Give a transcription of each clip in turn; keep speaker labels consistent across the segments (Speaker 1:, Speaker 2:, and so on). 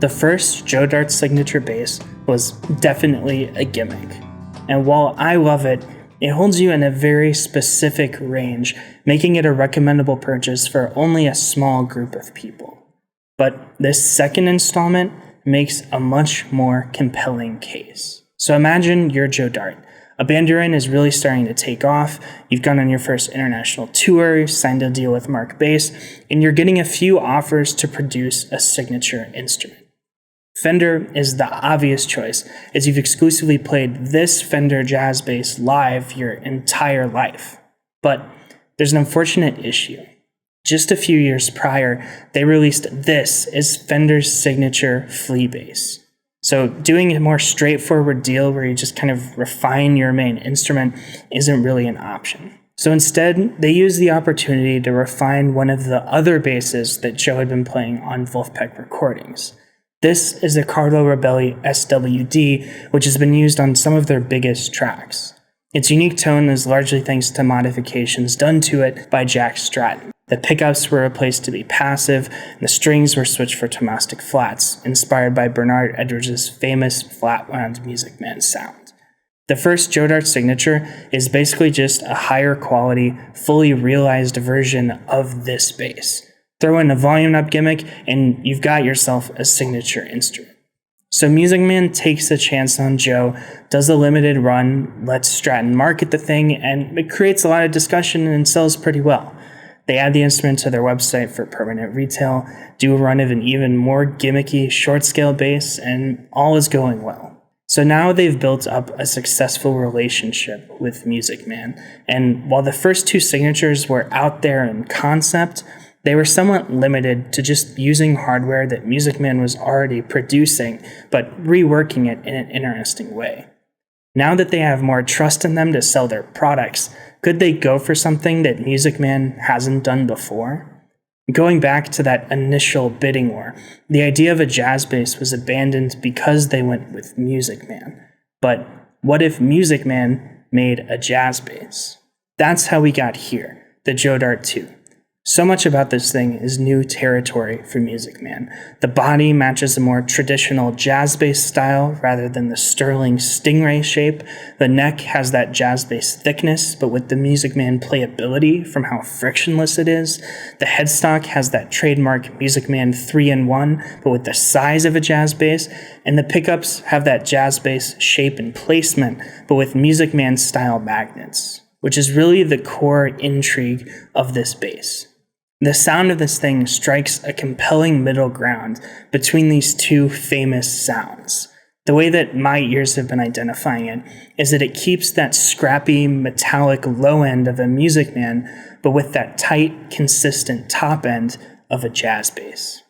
Speaker 1: The first Joe Dart signature bass was definitely a gimmick. And while I love it, it holds you in a very specific range, making it a recommendable purchase for only a small group of people. But this second installment makes a much more compelling case. So imagine you're Joe Dart. A band you're in is really starting to take off. You've gone on your first international tour, signed a deal with Mark Bass, and you're getting a few offers to produce a signature instrument. Fender is the obvious choice, as you've exclusively played this Fender jazz bass live your entire life. But there's an unfortunate issue. Just a few years prior, they released this as Fender's signature flea bass. So doing a more straightforward deal where you just kind of refine your main instrument isn't really an option. So instead, they used the opportunity to refine one of the other basses that Joe had been playing on Wolfpack recordings. This is the Carlo Robelli SWD, which has been used on some of their biggest tracks. Its unique tone is largely thanks to modifications done to it by Jack Stratton. The pickups were replaced to be passive, and the strings were switched for tomastic flats, inspired by Bernard Edwards' famous flat-wound Music Man sound. The first Joe Dart signature is basically just a higher quality, fully realized version of this bass. Throw in a volume up gimmick, and you've got yourself a signature instrument. So Music Man takes a chance on Joe, does a limited run, lets Stratton market the thing, and it creates a lot of discussion and sells pretty well. They add the instrument to their website for permanent retail, do a run of an even more gimmicky short-scale bass, and all is going well. So now they've built up a successful relationship with Music Man, and while the first two signatures were out there in concept, they were somewhat limited to just using hardware that Music Man was already producing, but reworking it in an interesting way. Now that they have more trust in them to sell their products, could they go for something that Music Man hasn't done before? Going back to that initial bidding war, the idea of a jazz bass was abandoned because they went with Music Man. But what if Music Man made a jazz bass? That's how we got here, the Joe Dart 2. So much about this thing is new territory for Music Man. The body matches a more traditional jazz bass style rather than the sterling stingray shape. The neck has that jazz bass thickness, but with the Music Man playability from how frictionless it is. The headstock has that trademark Music Man 3-in-1, but with the size of a jazz bass. And the pickups have that jazz bass shape and placement, but with Music Man style magnets, which is really the core intrigue of this bass. The sound of this thing strikes a compelling middle ground between these two famous sounds. The way that my ears have been identifying it is that it keeps that scrappy, metallic low end of a Music Man, but with that tight, consistent top end of a jazz bass.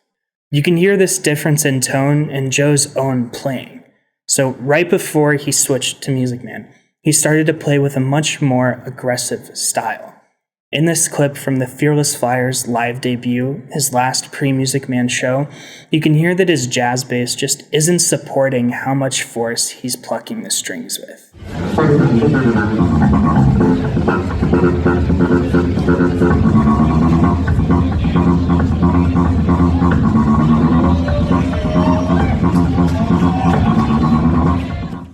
Speaker 1: You can hear this difference in tone in Joe's own playing. So right before he switched to Music Man, he started to play with a much more aggressive style. In this clip from the Fearless Flyers live debut, his last pre-Music Man show, you can hear that his jazz bass just isn't supporting how much force he's plucking the strings with.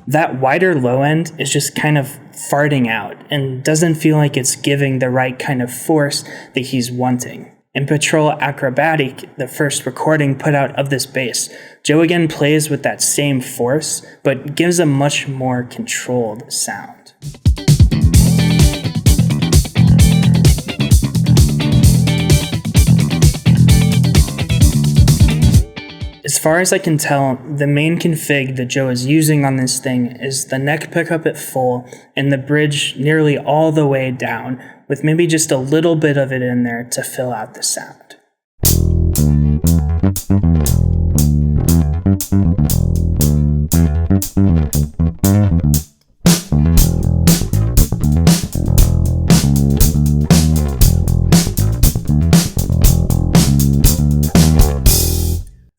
Speaker 1: That wider low end is just kind of farting out and doesn't feel like it's giving the right kind of force that he's wanting. In Patrol Acrobatic, the first recording put out of this bass, Joe again plays with that same force, but gives a much more controlled sound. As far as I can tell, the main config that Joe is using on this thing is the neck pickup at full and the bridge nearly all the way down, with maybe just a little bit of it in there to fill out the sound.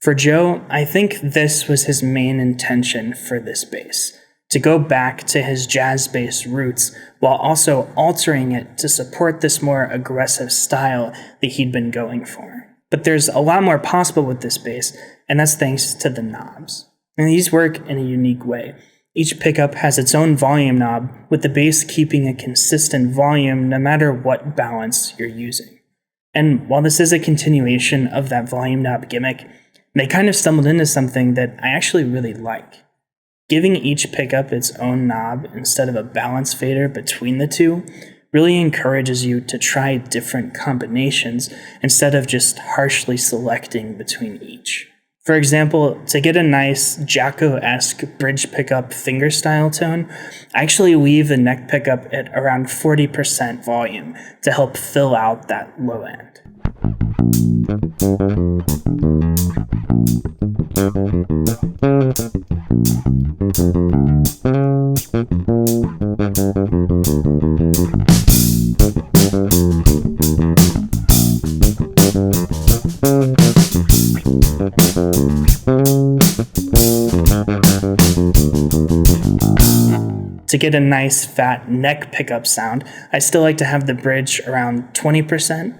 Speaker 1: For Joe, I think this was his main intention for this bass, to go back to his jazz bass roots while also altering it to support this more aggressive style that he'd been going for. But there's a lot more possible with this bass, and that's thanks to the knobs. And these work in a unique way. Each pickup has its own volume knob, with the bass keeping a consistent volume no matter what balance you're using. And while this is a continuation of that volume knob gimmick, they kind of stumbled into something that I actually really like. Giving each pickup its own knob instead of a balance fader between the two really encourages you to try different combinations instead of just harshly selecting between each. For example, to get a nice Jacko-esque bridge pickup fingerstyle tone, I actually leave the neck pickup at around 40% volume to help fill out that low end. To get a nice fat neck pickup sound, I still like to have the bridge around 20%.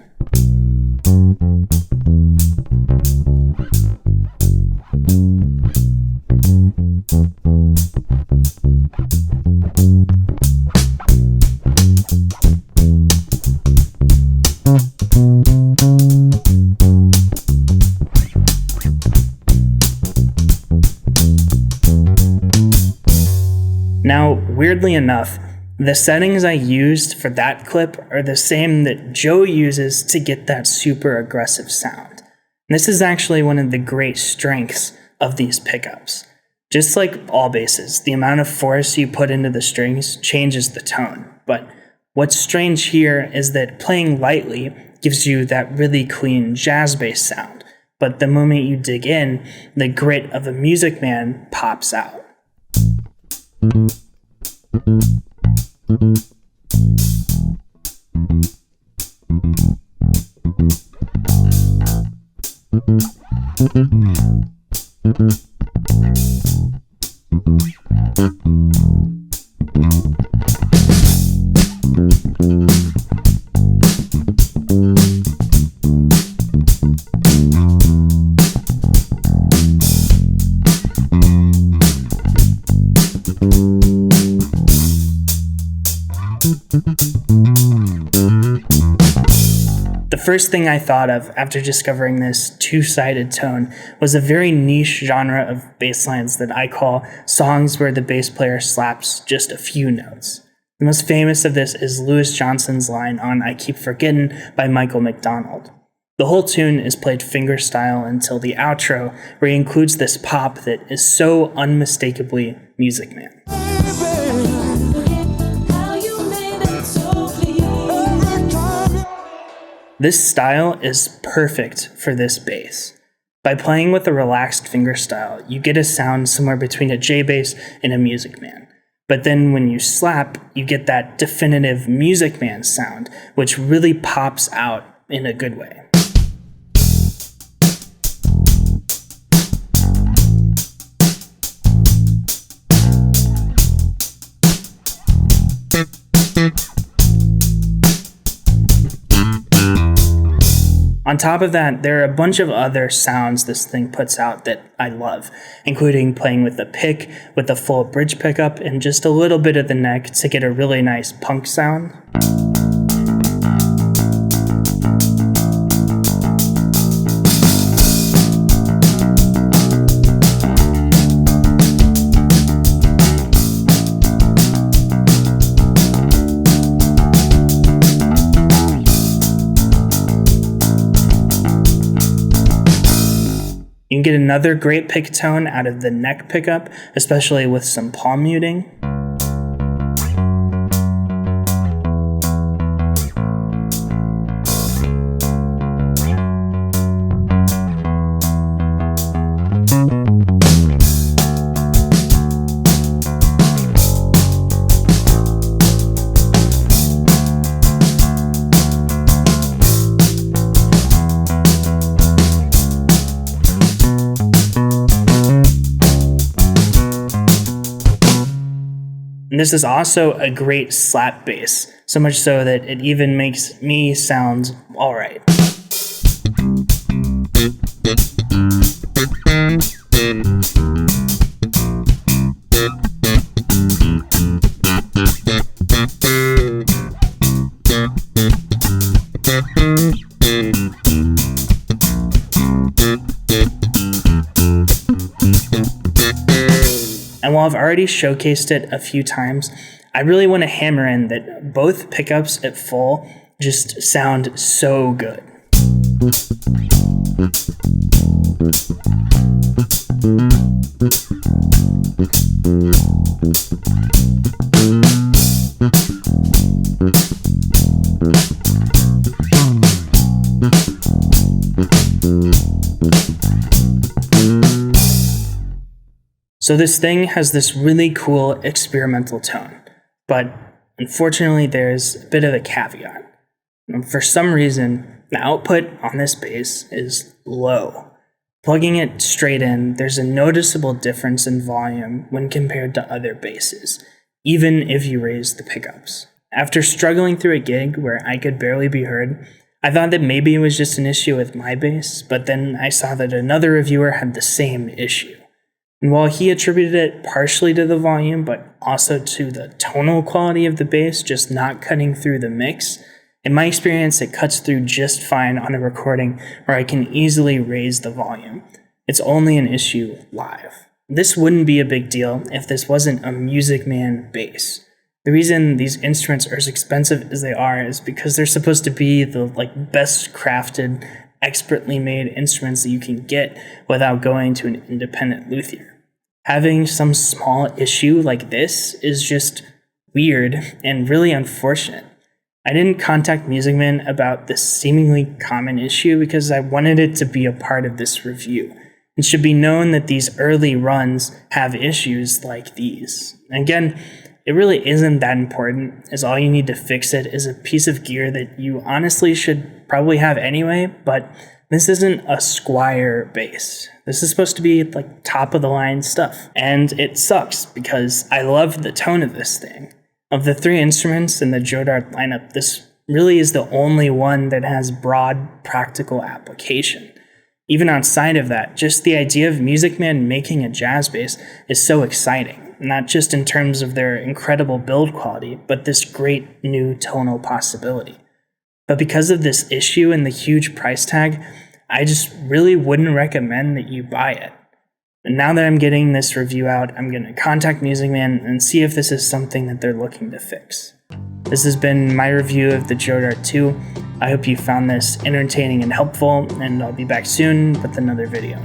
Speaker 1: Now, weirdly enough, the settings I used for that clip are the same that Joe uses to get that super aggressive sound. And this is actually one of the great strengths of these pickups. Just like all basses, the amount of force you put into the strings changes the tone. But what's strange here is that playing lightly gives you that really clean jazz bass sound. But the moment you dig in, the grit of a Music Man pops out. The first thing I thought of after discovering this two-sided tone was a very niche genre of bass lines that I call songs where the bass player slaps just a few notes. The most famous of this is Louis Johnson's line on I Keep Forgettin' by Michael McDonald. The whole tune is played fingerstyle until the outro, where he includes this pop that is so unmistakably Music Man. This style is perfect for this bass. By playing with a relaxed fingerstyle, you get a sound somewhere between a J bass and a Music Man. But then when you slap, you get that definitive Music Man sound, which really pops out in a good way. On top of that, there are a bunch of other sounds this thing puts out that I love, including playing with the pick, with the full bridge pickup, and just a little bit of the neck to get a really nice punk sound. You can get another great pick tone out of the neck pickup, especially with some palm muting. And this is also a great slap bass, so much so that it even makes me sound alright. and while I've already showcased it a few times, I really want to hammer in that both pickups at full just sound so good. So this thing has this really cool experimental tone, but unfortunately there's a bit of a caveat. For some reason, the output on this bass is low. Plugging it straight in, there's a noticeable difference in volume when compared to other basses, even if you raise the pickups. After struggling through a gig where I could barely be heard, I thought that maybe it was just an issue with my bass, but then I saw that another reviewer had the same issue. And while he attributed it partially to the volume, but also to the tonal quality of the bass just not cutting through the mix, in my experience, it cuts through just fine on a recording where I can easily raise the volume. It's only an issue live. This wouldn't be a big deal if this wasn't a Music Man bass. The reason these instruments are as expensive as they are is because they're supposed to be the best crafted, expertly made instruments that you can get without going to an independent luthier. Having some small issue like this is just weird and really unfortunate. I didn't contact Music Man about this seemingly common issue because I wanted it to be a part of this review. It should be known that these early runs have issues like these. Again, it really isn't that important, as all you need to fix it is a piece of gear that you honestly should probably have anyway, but this isn't a Squier bass. This is supposed to be top of the line stuff. And it sucks because I love the tone of this thing. Of the three instruments in the Digidog lineup, this really is the only one that has broad practical application. Even outside of that, just the idea of Music Man making a jazz bass is so exciting, not just in terms of their incredible build quality, but this great new tonal possibility. But because of this issue and the huge price tag, I just really wouldn't recommend that you buy it. And now that I'm getting this review out, I'm going to contact Music Man and see if this is something that they're looking to fix. This has been my review of the Digidog 2. I hope you found this entertaining and helpful, and I'll be back soon with another video.